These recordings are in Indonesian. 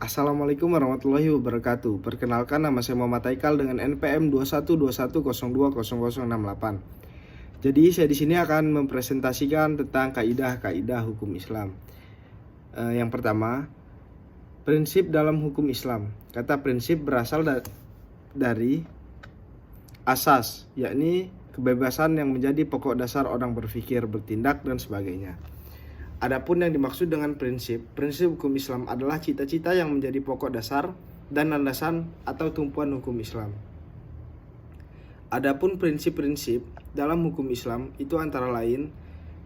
Assalamualaikum warahmatullahi wabarakatuh. Perkenalkan, nama saya Muhammad Haikal dengan NPM 2121020068. Jadi saya di sini akan mempresentasikan tentang kaidah-kaidah hukum Islam. Yang pertama, prinsip dalam hukum Islam. Kata prinsip berasal dari asas, yakni kebebasan yang menjadi pokok dasar orang berpikir, bertindak, dan sebagainya. Adapun yang dimaksud dengan prinsip hukum Islam adalah cita-cita yang menjadi pokok dasar dan landasan atau tumpuan hukum Islam. Adapun prinsip-prinsip dalam hukum Islam itu antara lain,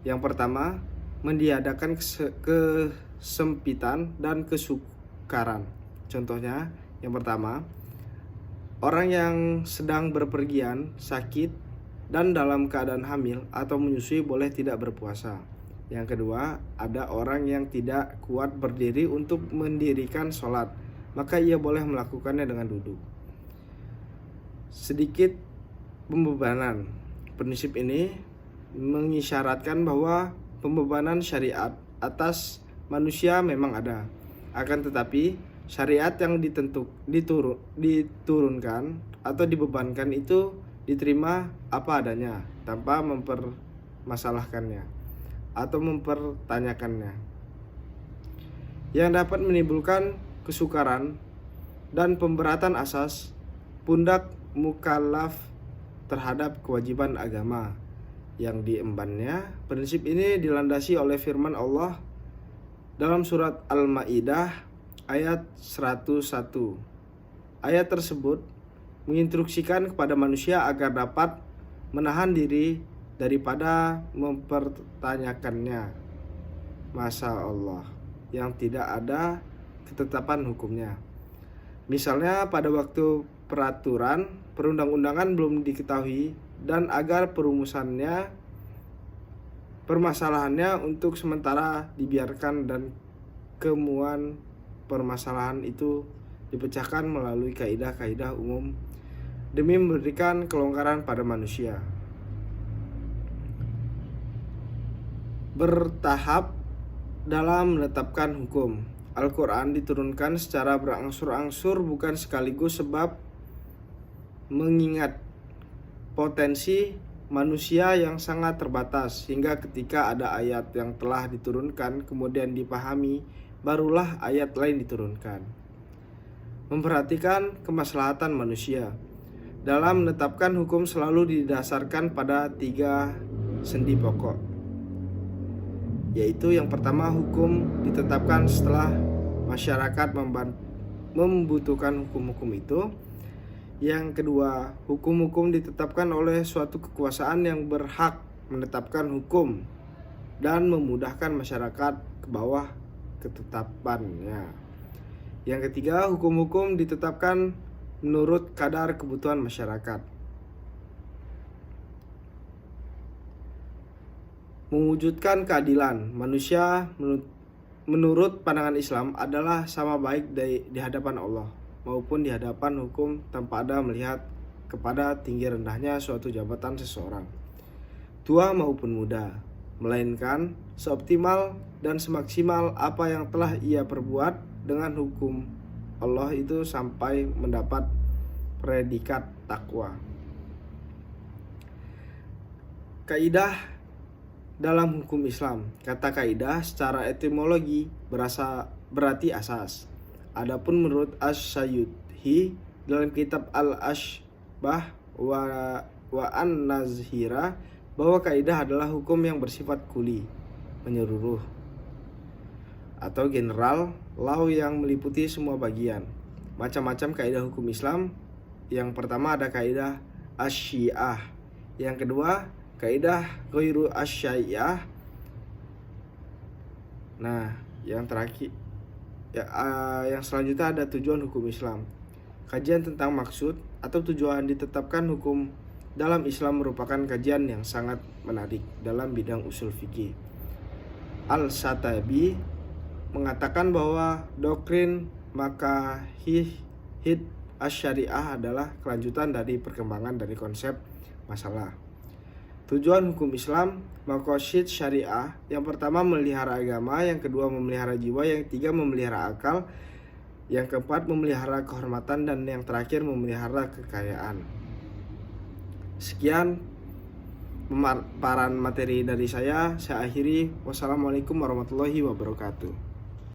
yang pertama, mentiadakan kesempitan dan kesukaran. Contohnya, yang pertama, orang yang sedang berpergian, sakit, dan dalam keadaan hamil atau menyusui boleh tidak berpuasa. Yang kedua, ada orang yang tidak kuat berdiri untuk mendirikan sholat, maka ia boleh melakukannya dengan duduk. Sedikit pembebanan. Prinsip ini mengisyaratkan bahwa pembebanan syariat atas manusia memang ada. Akan tetapi, syariat yang diturunkan atau dibebankan itu diterima apa adanya, tanpa mempermasalahkannya atau mempertanyakannya, yang dapat menimbulkan kesukaran dan pemberatan asas pundak mukallaf terhadap kewajiban agama yang diembannya. Prinsip ini dilandasi oleh firman Allah dalam surat Al-Maidah ayat 101. Ayat tersebut menginstruksikan kepada manusia agar dapat menahan diri daripada mempertanyakannya, Masya Allah, yang tidak ada ketetapan hukumnya. Misalnya pada waktu peraturan perundang-undangan belum diketahui, dan agar permasalahannya untuk sementara dibiarkan dan kemuan permasalahan itu dipecahkan melalui kaidah-kaidah umum demi memberikan kelonggaran pada manusia. Bertahap dalam menetapkan hukum. Al-Quran diturunkan secara berangsur-angsur, bukan sekaligus, sebab mengingat potensi manusia yang sangat terbatas, hingga ketika ada ayat yang telah diturunkan kemudian dipahami, barulah ayat lain diturunkan. Memperhatikan kemaslahatan manusia. Dalam menetapkan hukum selalu didasarkan pada 3 sendi pokok, yaitu yang pertama, hukum ditetapkan setelah masyarakat membutuhkan hukum-hukum itu. Yang kedua, hukum-hukum ditetapkan oleh suatu kekuasaan yang berhak menetapkan hukum dan memudahkan masyarakat ke bawah ketetapannya. Yang ketiga, hukum-hukum ditetapkan menurut kadar kebutuhan masyarakat. Mewujudkan keadilan manusia menurut pandangan Islam adalah sama baik di hadapan Allah maupun di hadapan hukum, tanpa ada melihat kepada tinggi rendahnya suatu jabatan seseorang, tua maupun muda, melainkan seoptimal dan semaksimal apa yang telah ia perbuat dengan hukum Allah itu sampai mendapat predikat takwa. Kaidah dalam hukum Islam. Kata kaidah secara etimologi berarti asas. Adapun menurut Asy-Syafi'i dalam kitab Al-Asbah wa An-Nazhira, bahwa kaidah adalah hukum yang bersifat kuli, menyeluruh, atau general, law yang meliputi semua bagian. Macam-macam kaidah hukum Islam. Yang pertama ada kaidah Asy-Syiah. Yang kedua, kaidah ghairu asy-syiah. Nah, yang terakhir yang selanjutnya ada tujuan hukum Islam. Kajian tentang maksud atau tujuan ditetapkan hukum dalam Islam merupakan kajian yang sangat menarik dalam bidang usul fikih. Al-Shatibi mengatakan bahwa doktrin makahih asy-syariah adalah kelanjutan dari perkembangan dari konsep masalah. Tujuan hukum Islam, maqasid syariah, yang pertama memelihara agama, yang kedua memelihara jiwa, yang ketiga memelihara akal, Yang keempat, memelihara kehormatan. Dan yang terakhir, memelihara kekayaan. Sekian pemaparan materi dari saya akhiri. Wassalamualaikum warahmatullahi wabarakatuh.